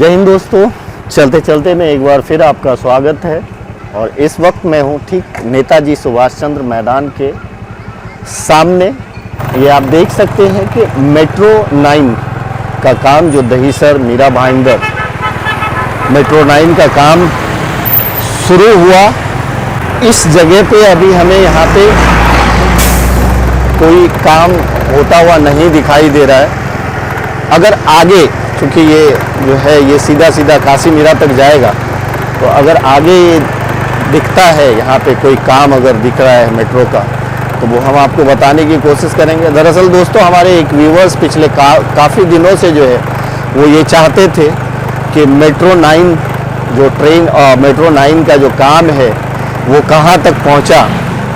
जय हिंद दोस्तों, चलते चलते में एक बार फिर आपका स्वागत है। और इस वक्त मैं हूँ ठीक नेताजी सुभाष चंद्र मैदान के सामने। ये आप देख सकते हैं कि मेट्रो 9 का काम जो दहीसर मीरा भाईंदर मेट्रो 9 का काम शुरू हुआ। इस जगह पे अभी हमें यहाँ पे कोई काम होता हुआ नहीं दिखाई दे रहा है। अगर आगे, क्योंकि ये जो है ये सीधा सीधा काशी मीरा तक जाएगा, तो अगर आगे ये दिखता है यहाँ पे कोई काम अगर दिख रहा है मेट्रो का, तो वो हम आपको बताने की कोशिश करेंगे। दरअसल दोस्तों, हमारे एक व्यूवर्स पिछले काफ़ी दिनों से जो है वो ये चाहते थे कि मेट्रो 9 जो ट्रेन मेट्रो 9 का जो काम है वो कहाँ तक पहुँचा,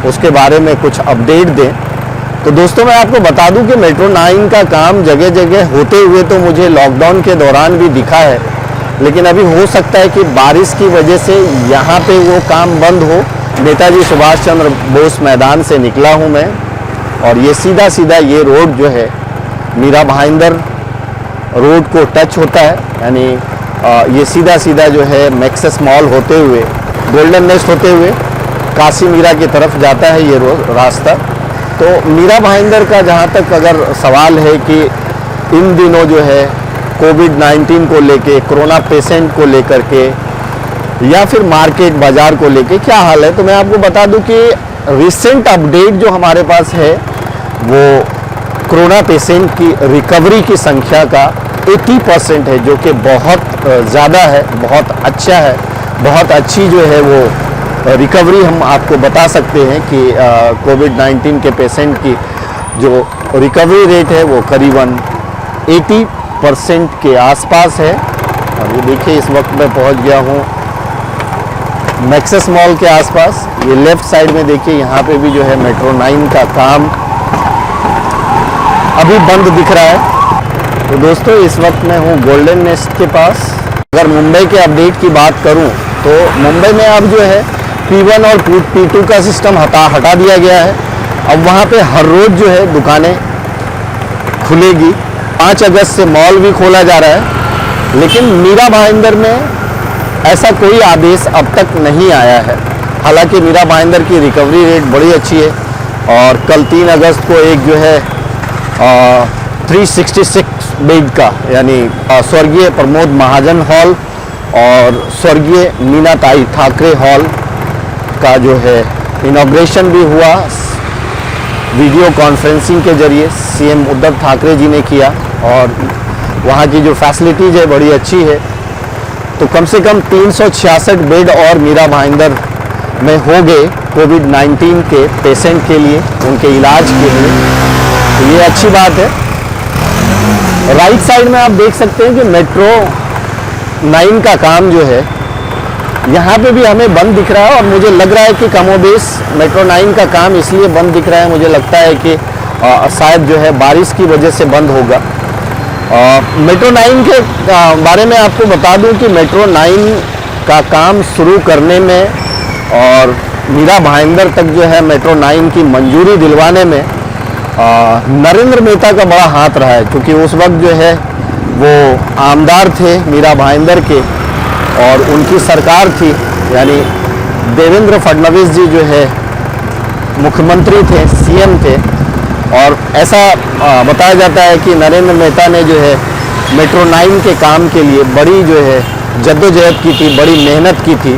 उसके बारे में कुछ अपडेट दें। तो दोस्तों, मैं आपको बता दूं कि मेट्रो 9 का काम जगह जगह होते हुए तो मुझे लॉकडाउन के दौरान भी दिखा है, लेकिन अभी हो सकता है कि बारिश की वजह से यहाँ पे वो काम बंद हो। नेताजी सुभाष चंद्र बोस मैदान से निकला हूँ मैं, और ये सीधा सीधा ये रोड जो है मीरा भाईंदर रोड को टच होता है, यानी ये सीधा सीधा जो है मैक्सेस मॉल होते हुए, गोल्डन नेस्ट होते हुए काशी मीरा की तरफ जाता है ये रास्ता। तो मीरा भाईंदर का जहाँ तक अगर सवाल है कि इन दिनों जो है कोविड-19 को लेके, कोरोना पेशेंट को लेकर के, या फिर मार्केट बाज़ार को लेके क्या हाल है, तो मैं आपको बता दूं कि रिसेंट अपडेट जो हमारे पास है वो कोरोना पेशेंट की रिकवरी की संख्या का 80% है, जो कि बहुत ज़्यादा है, बहुत अच्छा है, बहुत अच्छी जो है वो रिकवरी हम आपको बता सकते हैं कि कोविड-19 के पेशेंट की जो रिकवरी रेट है वो करीबन 80% के आसपास है। और ये देखिए, इस वक्त मैं पहुंच गया हूँ मैक्सेस मॉल के आसपास। ये लेफ़्ट साइड में देखिए, यहाँ पे भी जो है मेट्रो 9 का काम अभी बंद दिख रहा है। तो दोस्तों, इस वक्त मैं हूँ गोल्डन नेस्ट के पास। अगर मुंबई के अपडेट की बात करूँ तो मुंबई में अब जो है P1 और P2 का सिस्टम हटा दिया गया है। अब वहाँ पे हर रोज़ जो है दुकानें खुलेगी। 5 अगस्त से मॉल भी खोला जा रहा है, लेकिन मीरा भाईंदर में ऐसा कोई आदेश अब तक नहीं आया है। हालांकि मीरा भाईंदर की रिकवरी रेट बड़ी अच्छी है, और कल 3 अगस्त को एक जो है 366 बेड का, यानी स्वर्गीय प्रमोद महाजन हॉल और स्वर्गीय मीनाताई ठाकरे हॉल का जो है इनॉग्रेशन भी हुआ। वीडियो कॉन्फ्रेंसिंग के जरिए सीएम उद्धव ठाकरे जी ने किया, और वहाँ की जो फैसिलिटीज़ है बड़ी अच्छी है। तो कम से कम 366 बेड और मीरा भाईंदर में हो गए कोविड-19 के पेशेंट के लिए, उनके इलाज के लिए। तो ये अच्छी बात है। राइट साइड में आप देख सकते हैं कि मेट्रो 9 का काम जो है यहाँ पे भी हमें बंद दिख रहा है, और मुझे लग रहा है कि कमोबेश मेट्रो 9 का काम इसलिए बंद दिख रहा है, मुझे लगता है कि शायद जो है बारिश की वजह से बंद होगा। मेट्रो 9 के बारे में आपको बता दूं कि मेट्रो 9 का काम शुरू करने में और मीरा भाईंदर तक जो है मेट्रो 9 की मंजूरी दिलवाने में नरेंद्र मेहता का बड़ा हाथ रहा है, क्योंकि उस वक्त जो है वो आमदार थे मीरा भाईंदर के, और उनकी सरकार थी, यानी देवेंद्र फडणवीस जी जो है मुख्यमंत्री थे, सीएम थे। और ऐसा बताया जाता है कि नरेंद्र मेहता ने जो है मेट्रो 9 के काम के लिए बड़ी जो है जद्दोजहद की थी, बड़ी मेहनत की थी।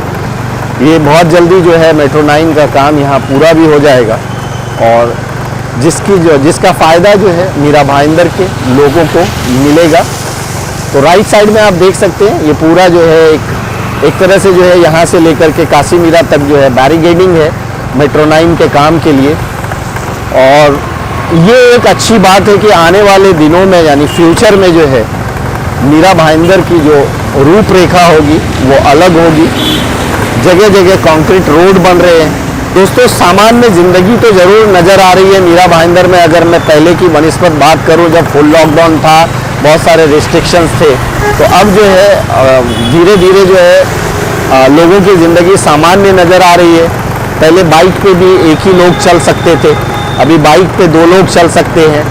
ये बहुत जल्दी जो है मेट्रो 9 का काम यहाँ पूरा भी हो जाएगा, और जिसका फ़ायदा जो है मीरा भाईंदर के लोगों को मिलेगा। तो राइट साइड में आप देख सकते हैं ये पूरा जो है एक तरह से जो है यहाँ से लेकर के काशी मीरा तक जो है बैरिकेडिंग है मेट्रो 9 के काम के लिए। और ये एक अच्छी बात है कि आने वाले दिनों में, यानी फ्यूचर में जो है मीरा भाईंदर की जो रूपरेखा होगी वो अलग होगी। जगह जगह कंक्रीट रोड बन रहे हैं। दोस्तों, सामान्य ज़िंदगी तो ज़रूर नज़र आ रही है मीरा भाईंदर में। अगर मैं पहले की बनिस्बत बात करूं, जब फुल लॉकडाउन था, बहुत सारे रिस्ट्रिक्शंस थे, तो अब जो है धीरे धीरे जो है लोगों की ज़िंदगी सामान्य नज़र आ रही है। पहले बाइक पे भी एक ही लोग चल सकते थे, अभी बाइक पे 2 लोग चल सकते हैं।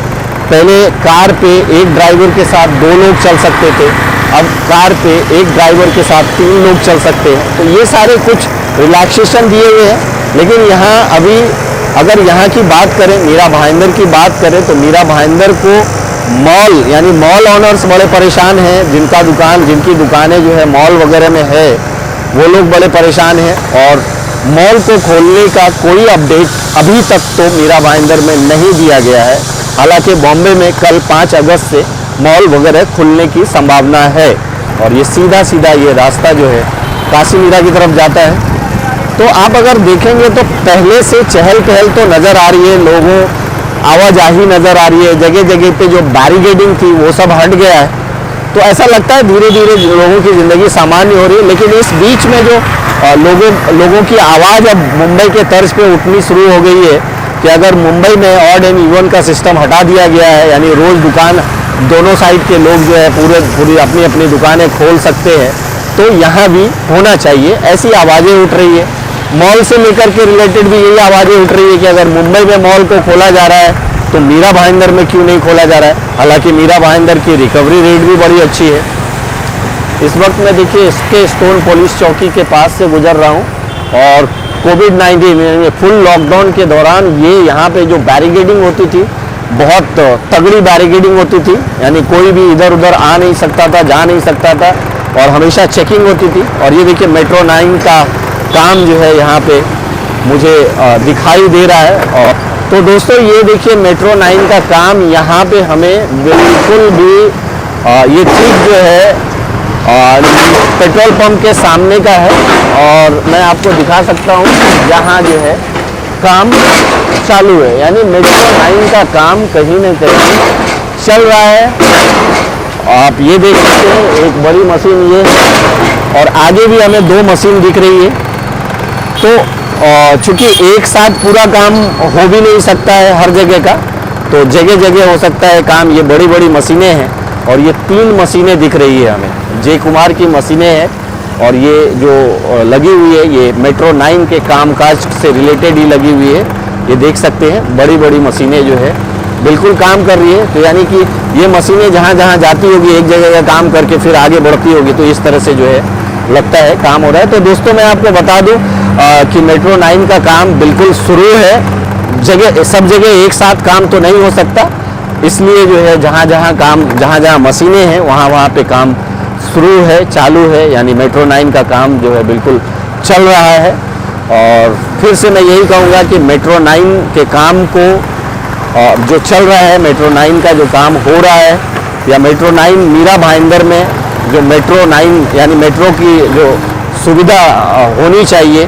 पहले कार पे एक ड्राइवर के साथ 2 लोग चल सकते थे, अब कार पे एक ड्राइवर के साथ 3 लोग चल सकते हैं। तो ये सारे कुछ रिलैक्सेशन दिए हुए हैं। लेकिन यहाँ अभी अगर यहाँ की बात करें, मीरा भाईंदर की बात करें, तो मीरा भाईंदर को मॉल यानी मॉल ओनर्स बड़े परेशान हैं। जिनकी दुकानें जो है मॉल वगैरह में है, वो लोग बड़े परेशान हैं। और मॉल को खोलने का कोई अपडेट अभी तक तो मीरा भाईंदर में नहीं दिया गया है। हालांकि बॉम्बे में कल 5 अगस्त से मॉल वगैरह खुलने की संभावना है। और ये सीधा ये रास्ता जो है काशी मीरा की तरफ जाता है। तो आप अगर देखेंगे तो पहले से चहल पहल तो नज़र आ रही है, लोगों आवाजाही नज़र आ रही है। जगह जगह पे जो बैरिकेडिंग थी वो सब हट गया है। तो ऐसा लगता है धीरे धीरे लोगों की ज़िंदगी सामान्य हो रही है। लेकिन इस बीच में जो लोगों की आवाज़ अब मुंबई के तर्ज पे उठनी शुरू हो गई है कि अगर मुंबई में ऑड एंड इवन का सिस्टम हटा दिया गया है, यानी रोज़ दुकान दोनों साइड के लोग जो है पूरी अपनी अपनी दुकानें खोल सकते हैं, तो यहाँ भी होना चाहिए। ऐसी आवाज़ें उठ रही है। मॉल से लेकर के रिलेटेड भी यही आवाज़ें उठ रही है कि अगर मुंबई में मॉल को खोला जा रहा है तो मीरा भाईंदर में क्यों नहीं खोला जा रहा है। हालांकि मीरा भाईंदर की रिकवरी रेट भी बड़ी अच्छी है। इस वक्त मैं देखिए इसके स्टोन पुलिस चौकी के पास से गुजर रहा हूँ और कोविड-19 फुल लॉकडाउन के दौरान ये यहाँ पे जो बैरिकेडिंग होती थी, बहुत तगड़ी बैरिकेडिंग होती थी। यानी कोई भी इधर उधर आ नहीं सकता था, जा नहीं सकता था और हमेशा चेकिंग होती थी। और ये देखिए मेट्रो 9 का काम जो है यहाँ पे मुझे दिखाई दे रहा है। और तो दोस्तों ये देखिए मेट्रो 9 का काम यहाँ पे हमें बिल्कुल भी ये ठीक जो है पेट्रोल पंप के सामने का है। और मैं आपको दिखा सकता हूँ यहाँ जो है काम चालू है, यानी मेट्रो 9 का काम कहीं न कहीं चल रहा है। आप ये देख सकते हैं एक बड़ी मशीन ये है और आगे भी हमें 2 मशीन दिख रही है। तो चूँकि एक साथ पूरा काम हो भी नहीं सकता है हर जगह का, तो जगह जगह हो सकता है काम। ये बड़ी बड़ी मशीनें हैं और ये 3 मशीनें दिख रही है हमें, जे कुमार की मशीनें हैं। और ये जो लगी हुई है ये मेट्रो 9 के कामकाज से रिलेटेड ही लगी हुई है। ये देख सकते हैं बड़ी बड़ी मशीनें जो है बिल्कुल काम कर रही है। तो यानी कि ये मशीनें जहाँ जहाँ जाती होगी एक जगह का काम करके फिर आगे बढ़ती होगी। तो इस तरह से जो है लगता है काम हो रहा है। तो दोस्तों मैं आपको बता दूं कि मेट्रो 9 का काम बिल्कुल शुरू है। सब जगह एक साथ काम तो नहीं हो सकता, इसलिए जो है जहाँ जहाँ मशीनें हैं वहाँ पे काम शुरू है, चालू है। यानी मेट्रो 9 का काम जो है बिल्कुल चल रहा है। और फिर से मैं यही कहूँगा कि मेट्रो 9 के काम को जो चल रहा है, मेट्रो 9 का जो काम हो रहा है, या मेट्रो 9 मीरा भाईंदर में जो मेट्रो 9 यानी मेट्रो की जो सुविधा होनी चाहिए,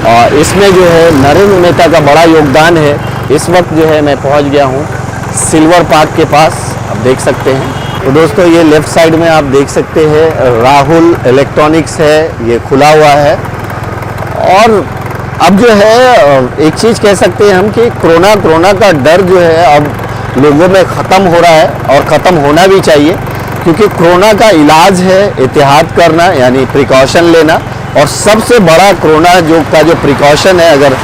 और इसमें जो है नरेंद्र मेहता का बड़ा योगदान है। इस वक्त जो है मैं पहुंच गया हूं सिल्वर पार्क के पास, आप देख सकते हैं। तो दोस्तों ये लेफ़्ट साइड में आप देख सकते हैं राहुल इलेक्ट्रॉनिक्स है, ये खुला हुआ है। और अब जो है एक चीज़ कह सकते हैं हम कि कोरोना का डर जो है अब लोगों में ख़त्म हो रहा है और ख़त्म होना भी चाहिए, क्योंकि कोरोना का इलाज है एहतियात करना, यानी प्रिकॉशन लेना। और सबसे बड़ा कोरोना का जो प्रिकॉशन है, अगर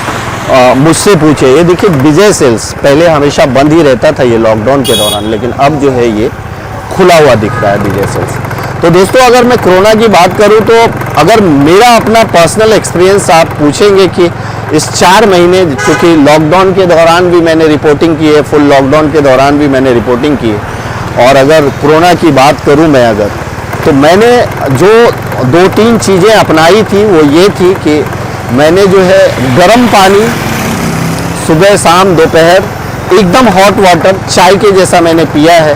मुझसे पूछे, ये देखिए विजय सेल्स पहले हमेशा बंद ही रहता था ये लॉकडाउन के दौरान, लेकिन अब जो है ये खुला हुआ दिख रहा है विजय सेल्स। तो दोस्तों अगर मैं कोरोना की बात करूं तो अगर मेरा अपना पर्सनल एक्सपीरियंस आप पूछेंगे कि इस 4 महीने, क्योंकि लॉकडाउन के दौरान भी मैंने रिपोर्टिंग की है, फुल लॉकडाउन के दौरान भी मैंने रिपोर्टिंग की है, और अगर कोरोना की बात करूं मैं अगर, तो मैंने जो 2-3 चीज़ें अपनाई थी वो ये थी कि मैंने जो है गर्म पानी सुबह शाम दोपहर एकदम हॉट वाटर चाय के जैसा मैंने पिया है।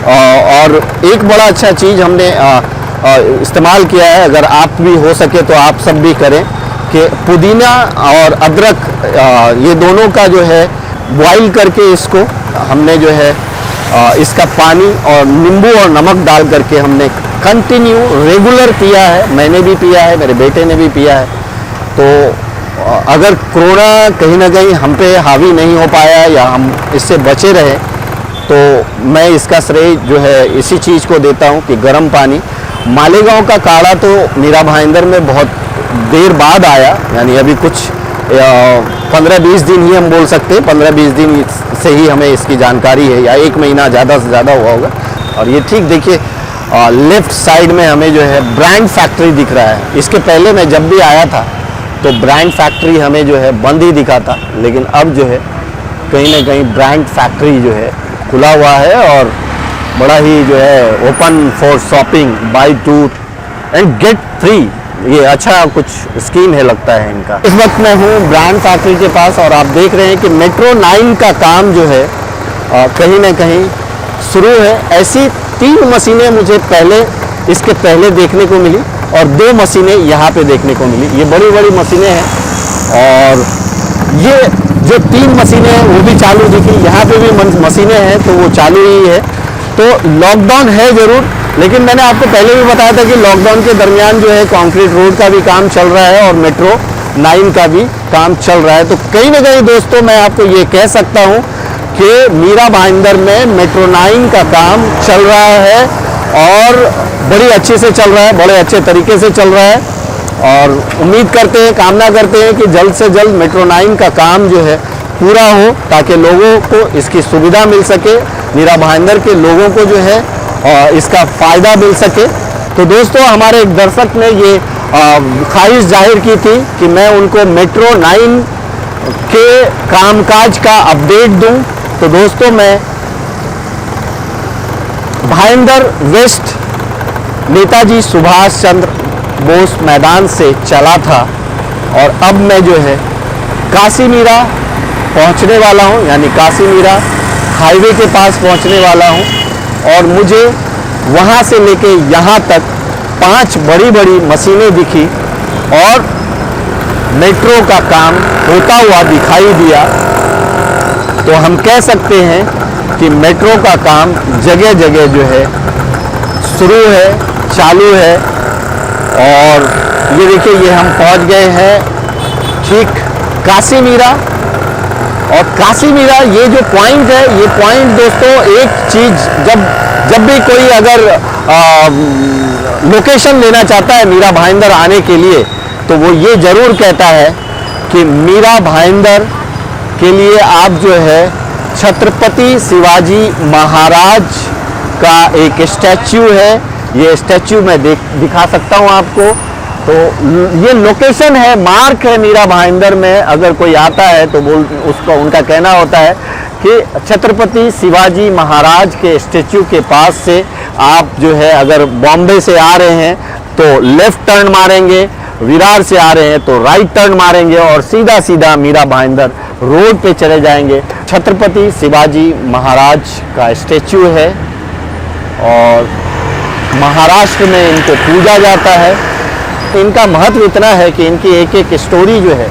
और एक बड़ा अच्छा चीज़ हमने इस्तेमाल किया है, अगर आप भी हो सके तो आप सब भी करें, कि पुदीना और अदरक ये दोनों का जो है बॉईल करके इसको हमने जो है इसका पानी और नींबू और नमक डाल करके हमने कंटिन्यू रेगुलर पिया है। मैंने भी पिया है, मेरे बेटे ने भी पिया है। तो अगर कोरोना कहीं ना कहीं हम पे हावी नहीं हो पाया या हम इससे बचे रहे, तो मैं इसका श्रेय जो है इसी चीज़ को देता हूँ कि गर्म पानी। मालेगांव का काढ़ा तो मीरा भाईंदर में बहुत देर बाद आया, यानी अभी कुछ 15-20 दिन ही हम बोल सकते हैं, 15-20 दिन से ही हमें इसकी जानकारी है, या 1 महीना ज़्यादा से ज़्यादा हुआ होगा। और ये ठीक देखिए लेफ्ट साइड में हमें जो है ब्रांड फैक्ट्री दिख रहा है। इसके पहले मैं जब भी आया था तो ब्रांड फैक्ट्री हमें जो है बंद ही दिखा था, लेकिन अब जो है कहीं ना कहीं ब्रांड फैक्ट्री जो है खुला हुआ है और बड़ा ही जो है open for shopping, by two and get free, ये अच्छा कुछ स्कीम है लगता है इनका। इस वक्त मैं हूँ ब्रांड फैक्ट्री के पास और आप देख रहे हैं कि मेट्रो 9 का काम जो है कहीं ना कहीं शुरू है। ऐसी 3 मशीनें मुझे इसके पहले देखने को मिली और 2 मशीनें यहाँ पे देखने को मिली। ये बड़ी बड़ी मशीनें हैं और ये जो 3 मशीनें हैं वो भी चालू दिखी, यहाँ पे भी मशीनें हैं तो वो चालू ही है। तो लॉकडाउन है ज़रूर, लेकिन मैंने आपको पहले भी बताया था कि लॉकडाउन के दरमियान जो है कंक्रीट रोड का भी काम चल रहा है और मेट्रो 9 का भी काम चल रहा है। तो कहीं ना कहीं दोस्तों मैं आपको ये कह सकता हूँ कि मीरा भाईंदर में मेट्रो 9 का काम चल रहा है और बड़ी अच्छे से चल रहा है, बड़े अच्छे तरीके से चल रहा है और उम्मीद करते हैं, कामना करते हैं कि जल्द से जल्द मेट्रो 9 का काम जो है पूरा हो ताकि लोगों को इसकी सुविधा मिल सके, मीरा भाईंदर के लोगों को जो है इसका फ़ायदा मिल सके। तो दोस्तों हमारे एक दर्शक ने ये ख्वाहिश जाहिर की थी कि मैं उनको मेट्रो 9 के कामकाज का अपडेट दूं। तो दोस्तों मैं भाईंदर वेस्ट नेताजी सुभाष चंद्र बोस मैदान से चला था और अब मैं जो है काशी मीरा पहुंचने वाला हूं, यानी काशी मीरा हाईवे के पास पहुंचने वाला हूं और मुझे वहां से लेके यहां तक 5 बड़ी बड़ी मशीनें दिखी और मेट्रो का काम होता हुआ दिखाई दिया। तो हम कह सकते हैं कि मेट्रो का काम जगह जगह जो है शुरू है, चालू है। और ये देखिए ये हम पहुंच गए हैं ठीक काशी मीरा। और काशी मीरा ये जो पॉइंट है, ये पॉइंट दोस्तों एक चीज़ जब भी कोई अगर लोकेशन लेना चाहता है मीरा भाईंदर आने के लिए तो वो ये ज़रूर कहता है कि मीरा भाईंदर के लिए आप जो है छत्रपति शिवाजी महाराज का एक स्टैच्यू है, ये स्टैच्यू मैं दिखा सकता हूँ आपको। तो ये लोकेशन है, मार्क है मीरा भाईंदर में। अगर कोई आता है तो उसका उनका कहना होता है कि छत्रपति शिवाजी महाराज के स्टैच्यू के पास से आप जो है अगर बॉम्बे से आ रहे हैं तो लेफ्ट टर्न मारेंगे, विरार से आ रहे हैं तो राइट टर्न मारेंगे और सीधा सीधा मीरा भाईंदर रोड पे चले जाएंगे। छत्रपति शिवाजी महाराज का स्टैच्यू है और महाराष्ट्र में इनको पूजा जाता है। इनका महत्व इतना है कि इनकी एक एक स्टोरी जो है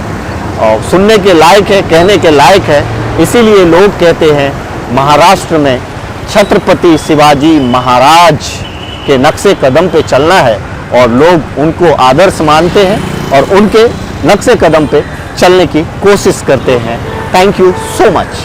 और सुनने के लायक है, कहने के लायक है। इसीलिए लोग कहते हैं महाराष्ट्र में छत्रपति शिवाजी महाराज के नक्शे कदम पे चलना है और लोग उनको आदर्श मानते हैं और उनके नक्शे कदम पे चलने की कोशिश करते हैं। Thank you so much.